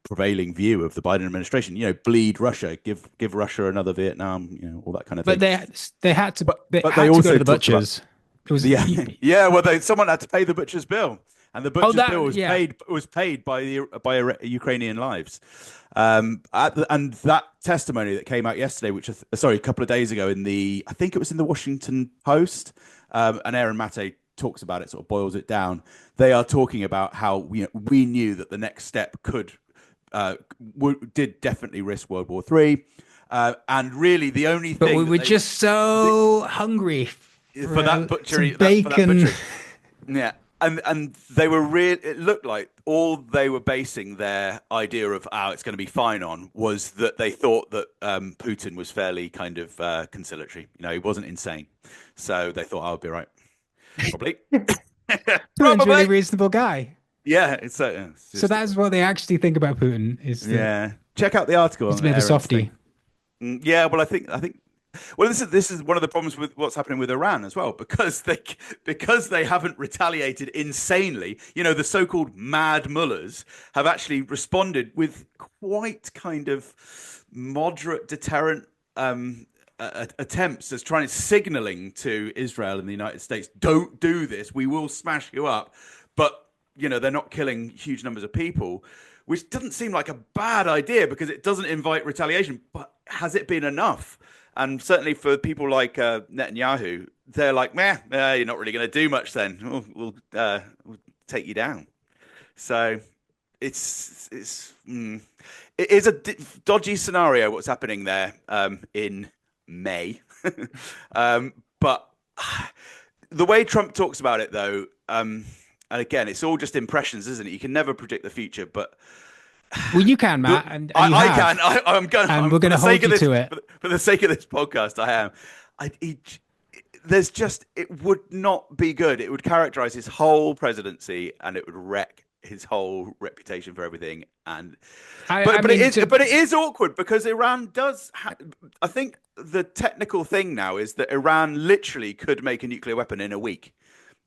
prevailing view of the Biden administration. Bleed Russia, give Russia another Vietnam, all that kind of But thing. they had to But they but had they to go also to the talked about butchers. It was Yeah, yeah. Well, someone had to pay the butcher's bill, and the butcher's that bill was yeah. paid by Ukrainian lives. And that testimony that came out yesterday, a couple of days ago I think it was in the Washington Post, and Aaron Mate talks about it, sort of boils it down. They are talking about how we knew that the next step did definitely risk World War III, and really the only But thing we were just so hungry for that butchery, some bacon. yeah, and they were real. It looked like all they were basing their idea of how it's going to be fine on was that they thought that Putin was fairly kind of conciliatory. He wasn't insane, so they thought I would be right. Probably, Putin's a really probably. reasonable guy. Yeah, it's So just, that's what they actually think about Putin is that yeah. Check out the article he's a on bit of a Aaron's softie. thing. Yeah, well, I think. Well, this is one of the problems with what's happening with Iran as well, because they haven't retaliated insanely. The so-called mad mullahs have actually responded with quite kind of moderate deterrent attempts as signaling to Israel and the United States, don't do this, we will smash you up. But they're not killing huge numbers of people, which doesn't seem like a bad idea because it doesn't invite retaliation. But has it been enough? And certainly for people like Netanyahu, they're like, meh, you're not really going to do much then. We'll take you down. So it is a dodgy scenario what's happening there in May. But the way Trump talks about it, though, and again, it's all just impressions, isn't it? You can never predict the future, but well, you can, Matt, and you I have. can. I'm going. And we're going to hold you to it for the sake of this podcast. I am. There's just, it would not be good. It would characterize his whole presidency, and it would wreck his whole reputation for everything. And but it is awkward because Iran does. I think the technical thing now is that Iran literally could make a nuclear weapon in a week,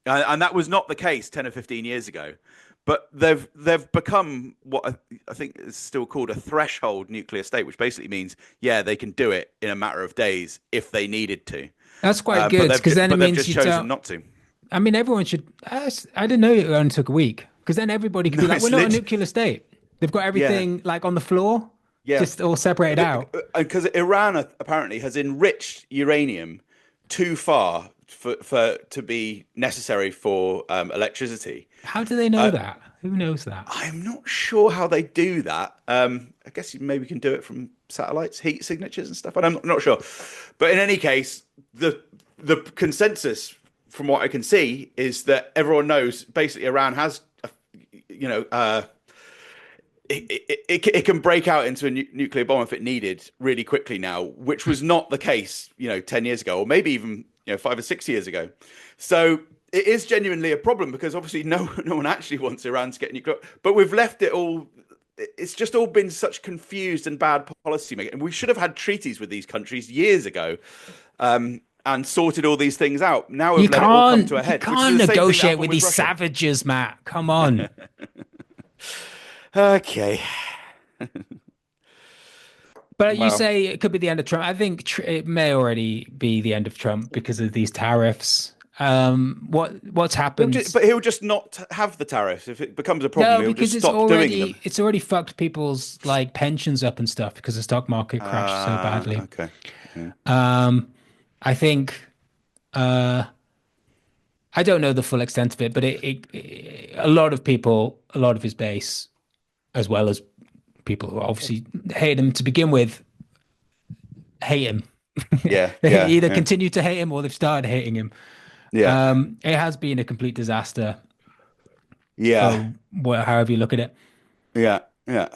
and that was not the case 10 or 15 years ago. But they've become what I think is still called a threshold nuclear state, which basically means, yeah, they can do it in a matter of days if they needed to. That's quite good, because then it means they've just chosen not to. I mean, everyone should. I didn't know it only took a week, because then everybody could be like, we're not a nuclear state. They've got everything like on the floor, just all separated out. Because Iran apparently has enriched uranium too far for to be necessary for electricity. How do they know that? Who knows that? I'm not sure how they do that. I guess you maybe can do it from satellites, heat signatures and stuff. I'm not sure. But in any case, the consensus, from what I can see, is that everyone knows basically Iran has, it can break out into a nuclear bomb if it needed really quickly now, which was not the case, 10 years ago, or maybe even 5 or 6 years ago. So it is genuinely a problem, because obviously no one actually wants Iran to get nuclear, but we've left it all. It's just all been such confused and bad policy making. And we should have had treaties with these countries years ago, and sorted all these things out. Now we've let it all come to a head. You can't negotiate with these savages, Matt. Come on. Okay. But you say it could be the end of Trump. I think it may already be the end of Trump because of these tariffs. What's happened? But he'll just not have the tariffs if it becomes a problem. He'll just stop doing them. It's already fucked people's pensions up and stuff because the stock market crashed so badly. Okay. Yeah. I think I don't know the full extent of it, but a lot of people, a lot of his base, as well as people who obviously hate him to begin with, hate him. Yeah. They either continue to hate him or they've started hating him. Yeah. It has been a complete disaster. Yeah. However you look at it. Yeah. Yeah.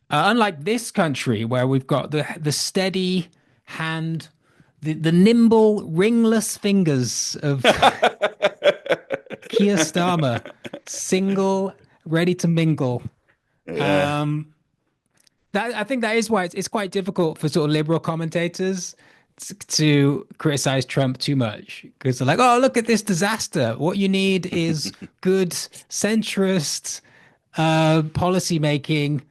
Unlike this country, where we've got the steady hand, the nimble, ringless fingers of Keir Starmer, single, ready to mingle. Yeah. I think that is why it's quite difficult for sort of liberal commentators to criticize Trump too much, because they're like, oh, look at this disaster. What you need is good centrist policy making.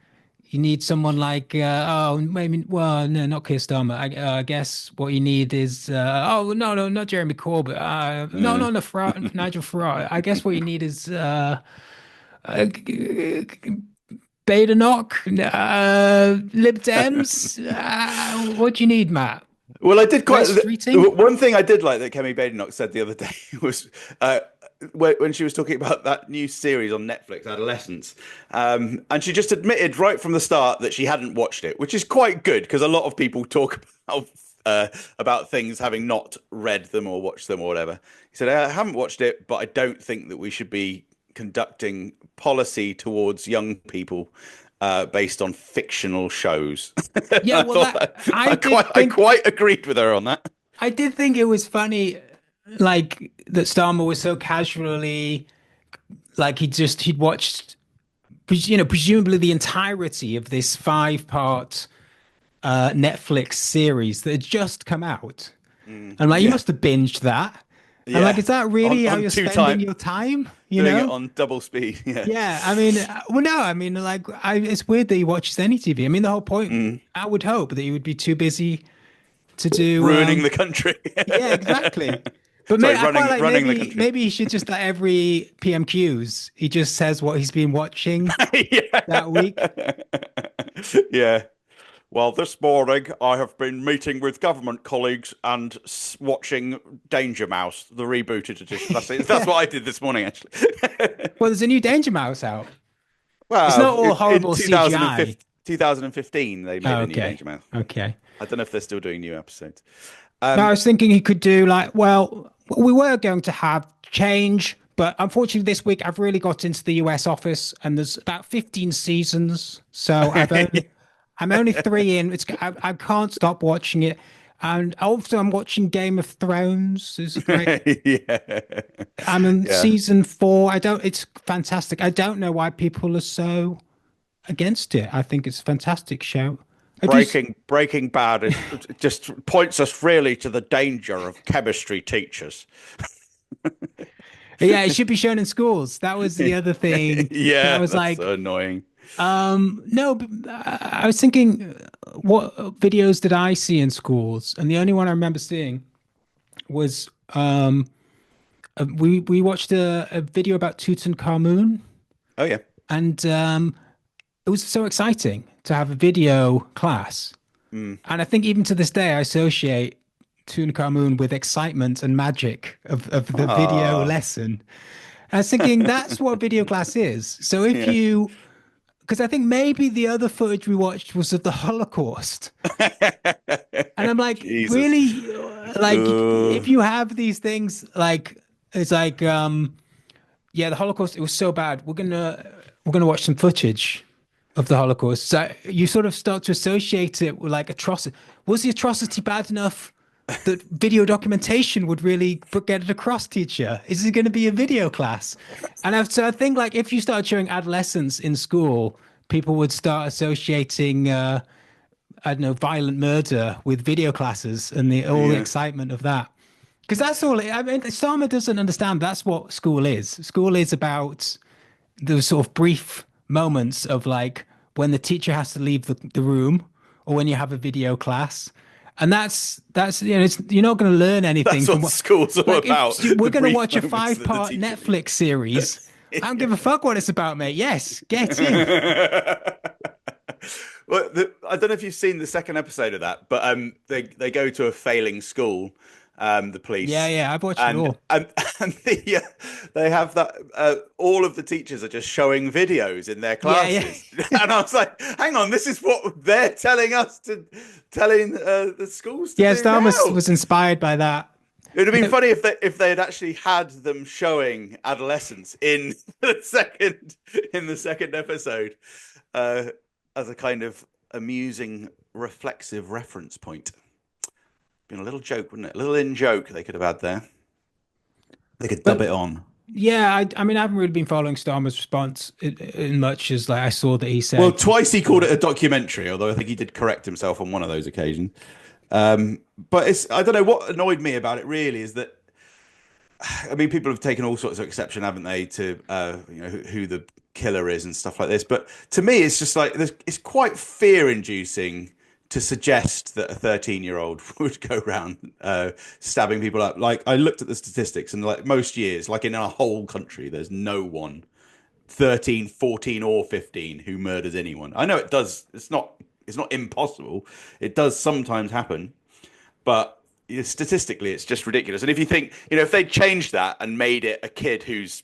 You need someone like no, not Keir Starmer. I guess what you need is no, not Jeremy Corbyn. No, Nigel Farage. I guess what you need is Badenoch, Lib Dems. What do you need, Matt? Well, I did one thing I did like that Kemi Badenoch said the other day was when she was talking about that new series on Netflix, Adolescence, and she just admitted right from the start that she hadn't watched it, which is quite good, because a lot of people talk about things having not read them or watched them or whatever. He said, I haven't watched it, but I don't think that we should be conducting policy towards young people based on fictional shows. Yeah, well, I quite agreed with her on that. I did think it was funny, like, that Starmer was so casually, like, he'd watched, presumably the entirety of this 5-part Netflix series that had just come out. And you must have binged that. Yeah. And like, is that really how you're spending your time? Doing it on double speed. Yeah. Yeah. I mean, it's weird that he watches any TV. I mean, the whole point, I would hope that he would be too busy to do ruining the country. Yeah, exactly. But maybe he should just, at every PMQs, he just says what he's been watching that week. Yeah. Well, this morning I have been meeting with government colleagues and watching Danger Mouse, the rebooted edition. That's what I did this morning, actually. Well, there's a new Danger Mouse out. It's Well, not all in horrible CGI. 2015, they made Oh, a new okay. Danger Mouse. Okay. I don't know if they're still doing new episodes. No, I Um, was thinking he could do like, well, we were going to have change, but unfortunately this week I've really got into the US office and there's about 15 seasons. So I'm only three in. I can't stop watching it. And also I'm watching Game of Thrones. Is great. yeah, I'm in yeah. season 4. It's fantastic. I don't know why people are so against it. I think it's a fantastic show. Have you Breaking Bad just points us really to the danger of chemistry teachers. Yeah, it should be shown in schools. That was the other thing that I Yeah, was that's like, so annoying. no, but I was thinking, what videos did I see in schools? And the only one I remember seeing was we watched a video about Tutankhamun, Oh yeah. and it was so exciting to have a video class. Mm. And I think even to this day, I associate Tutankhamun with excitement and magic of the video Ah, lesson. I was thinking that's what video class is. So if yeah. you, because I think maybe the other footage we watched was of the Holocaust. And I'm like, Jesus. really? Like, if Ugh. you have these things, like, it's like, yeah, the Holocaust, it was so bad. We're gonna watch some footage of the Holocaust. So you sort of start to associate it with like atrocity. Was the atrocity bad enough that video documentation would really get it across, teacher? Is it going to be a video class? So I think like if you start showing adolescents in school, people would start associating I don't know, violent murder with video classes and all the Yeah. excitement of that. Because that's all. I mean, Sama doesn't understand. That's what school is. School is about those sort of brief moments of like when the teacher has to leave the room or when you have a video class. And you're not going to learn anything That's from what school's all like about. if we're The going to brief watch a moments that the 5-part teacher Netflix series. I don't give a fuck what it's about, mate. Yes, get in. Well, I don't know if you've seen the second episode of that, but they go to a failing school, the Yeah, police, yeah, I've watched it and all. they have that all of the teachers are just showing videos in their Yeah, yeah. classes, and I was like, hang on, this is what they're telling the schools to Yeah, do Star now. was inspired by that. It would have been Yeah, funny if they had actually had them showing adolescence in the second episode, uh, as a kind of amusing, reflexive reference point. Been a little joke, wouldn't it? A little in joke they could have had there. They could dub but it on. yeah, I mean, I haven't really been following Starmer's response in much as like I saw that he Well, said, twice he called it a documentary, although I think he did correct himself on one of those occasions. But I don't know what annoyed me about it really is that I mean, people have taken all sorts of exception, haven't they, to who the killer is and stuff like this. But to me, it's just like it's quite fear-inducing to suggest that a 13-year-old would go around stabbing people up. Like I looked at the statistics, and like most years, like in our whole country, there's no one 13, 14, or 15 who murders anyone. I know it does. It's not impossible. It does sometimes happen, but statistically, it's just ridiculous. And if you think, if they changed that and made it a kid who's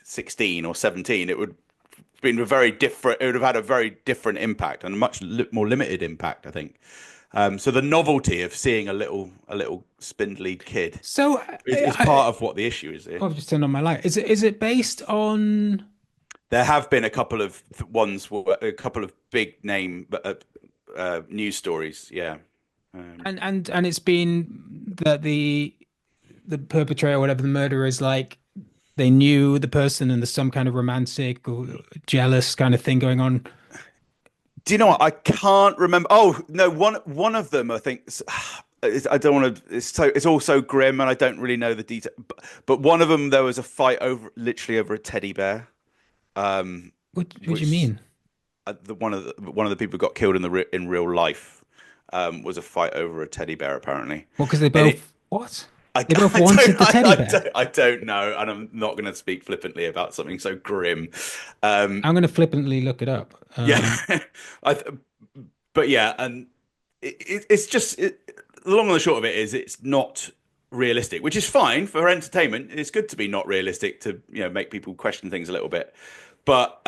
16 or 17, it would have been a very different. It would have had a very different impact and a much more limited impact, I think. So the novelty of seeing a little spindly kid so is part of what the issue is here. I've just turned on my light. Is it based on? There have been a couple of a couple of big name news stories, yeah. And it's been that the perpetrator, or whatever the murderer is, like they knew the person and there's some kind of romantic or jealous kind of thing going on. Do you know what? I can't remember. Oh no, one of them I think. I don't want to. It's all so grim, and I don't really know the detail. But one of them, there was a fight literally over a teddy bear. What do you Which mean? one of the people who got killed in real life was a fight over a teddy bear apparently. Well, because they And both what? They both wanted the teddy bear. I don't know, and I'm not going to speak flippantly about something so grim. I'm going to flippantly look it up. Yeah, but yeah, and it's just the long and the short of it is it's not realistic, which is fine for entertainment. It's good to be not realistic to make people question things a little bit, but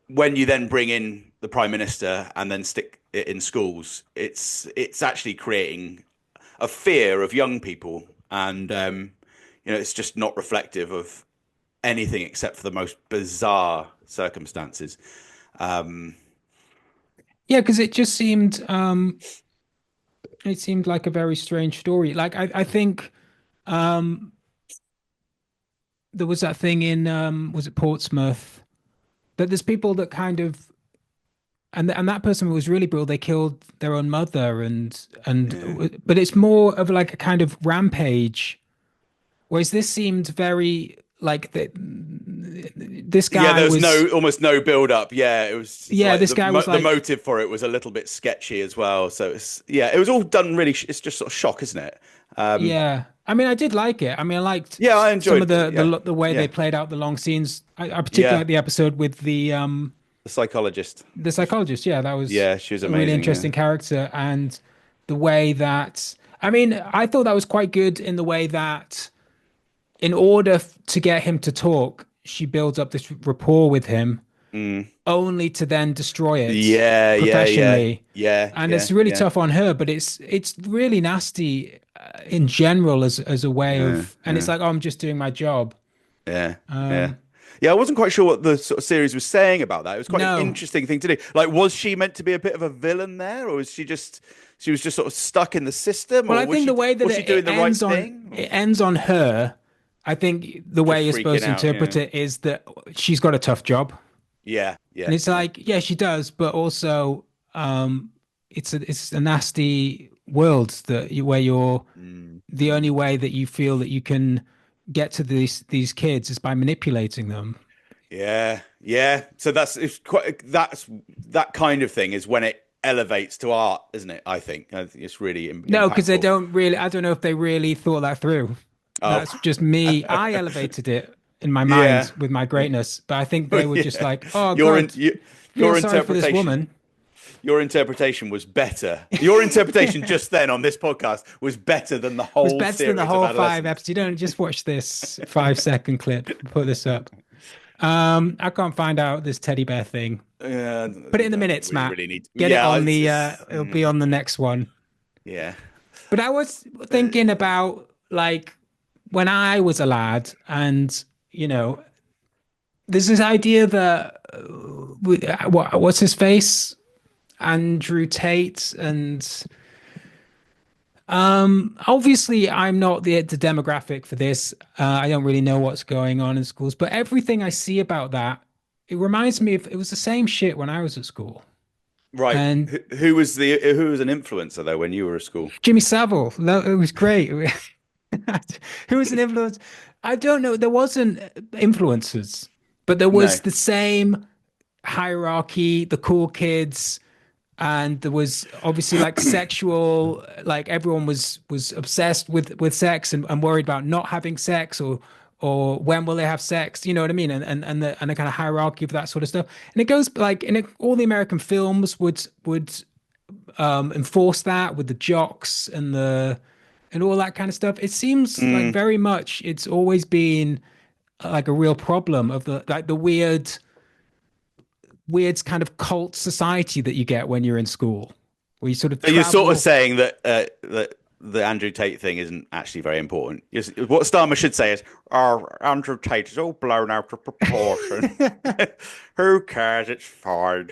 when you then bring in the prime minister and then stick it in schools, it's actually creating a fear of young people, and it's just not reflective of anything except for the most bizarre circumstances. Yeah, because it just seemed like a very strange story. Like I think there was that thing in was it Portsmouth, that there's people that kind of, and that person was really brutal. They killed their own mother, but it's more of like a kind of rampage. Whereas this seemed very like this guy there was was almost no build up. Yeah, it was. Yeah, this guy was the like, motive for it was a little bit sketchy as well. So it was all done really. It's just sort of shock, isn't it? Yeah, I mean, I did like it. I mean, I liked I some enjoyed of the way they played out the long scenes. I particularly like the episode with the psychologist. The psychologist, yeah, that was she was a amazing, really interesting character, and the way that, I mean, I thought that was quite good in the way that, in order to get him to talk, she builds up this rapport with him, only to then destroy it professionally. And it's really tough on her, but it's really nasty in general as a way of, and it's like, oh, I'm just doing my job. I wasn't quite sure what the sort of series was saying about that. It was quite an interesting thing to do. Like, was she meant to be a bit of a villain there, or was she was just sort of stuck in the system? Well, or I think the way that it ends on her, I think the way you're supposed to interpret it is that she's got a tough job. Yeah. And it's like, yeah, she does, but also it's a nasty world where you're the only way that you feel that you can get to these kids is by manipulating them. Yeah. So that's that kind of thing is when it elevates to art, isn't it? I think it's really no, because they don't really. I don't know if they really thought that through. That's just me. I elevated it in my mind with my greatness, but I think they were just like, "Oh God, your sorry for this woman." Your interpretation was better. Your interpretation just then on this podcast was better than the whole. It was better than the whole 5 episodes. You don't just watch this 5-second clip. Put this up. I can't find out this teddy bear thing. Yeah, put it in the minutes, Matt. Really get it on the. It'll be on the next one. Yeah. But I was thinking about like when I was a lad, and there's this idea that what's his face, Andrew Tate, and obviously I'm not the demographic for this. I don't really know what's going on in schools, but everything I see about that, it reminds me of, it was the same shit when I was at school. Right. And who was an influencer though when you were at school? Jimmy Savile. It was great. Who was an influence? I don't know. There wasn't influencers, but there was the same hierarchy, the cool kids, and there was obviously like sexual, like everyone was obsessed with sex and worried about not having sex or when will they have sex, you know what I mean? And the kind of hierarchy of that sort of stuff. And it goes like all the American films would enforce that with the jocks and all that kind of stuff. It seems like very much it's always been like a real problem of the weird kind of cult society that you get when you're in school, where you sort of You're sort of saying that the Andrew Tate thing isn't actually very important. What Starmer should say is, "Oh, Andrew Tate is all blown out of proportion. Who cares? It's fine."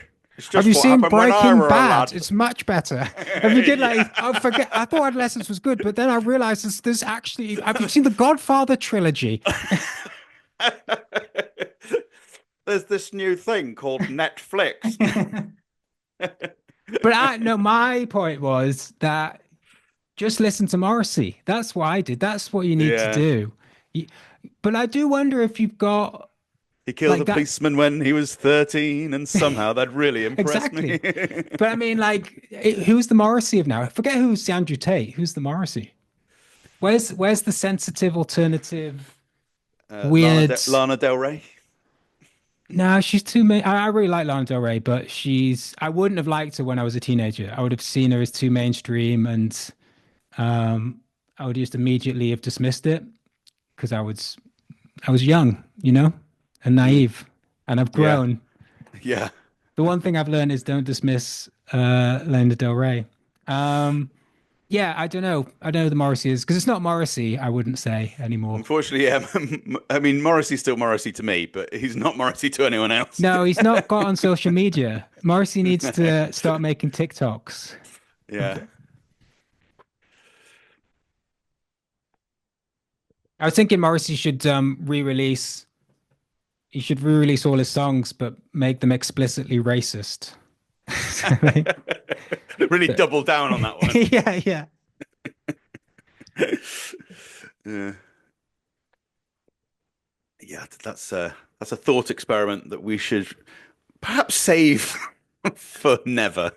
Have you seen Breaking Bad? It's much better. Have you get like I thought Adolescence was good, but then I realized there's actually. Have you seen the Godfather trilogy? There's this new thing called Netflix. But my point was that just listen to Morrissey. That's what I did. That's what you need to do. But I do wonder if you've got. He killed a policeman when he was 13, and somehow that really impressed me. But I mean, like, who's the Morrissey of now? I forget who's Andrew Tate. Who's the Morrissey? Where's the sensitive alternative, weird Lana Del Rey? No, she's too. I really like Lana Del Rey, but I wouldn't have liked her when I was a teenager. I would have seen her as too mainstream, and I would just immediately have dismissed it because I was young, and naive, and I've grown. Yeah. The one thing I've learned is don't dismiss Lana Del Rey. Yeah, I don't know. I don't know who the Morrissey is because it's not Morrissey, I wouldn't say anymore. Unfortunately, yeah. I mean, Morrissey's still Morrissey to me, but he's not Morrissey to anyone else. No, he's not got on social media. Morrissey needs to start making TikToks. Yeah. I was thinking Morrissey should re-release. He should re-release all his songs, but make them explicitly racist. Really double down on that one. Yeah, yeah. Yeah. Yeah, that's a thought experiment that we should perhaps save for never.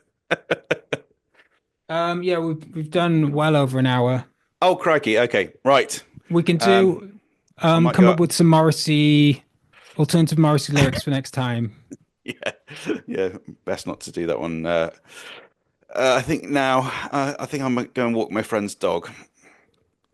Yeah, we've done well over an hour. Oh, crikey. Okay, right. We can do might come go- up with some alternative Morrissey lyrics for next time. Yeah, yeah. Best not to do that one. I think now. I think I'm going to go and walk my friend's dog.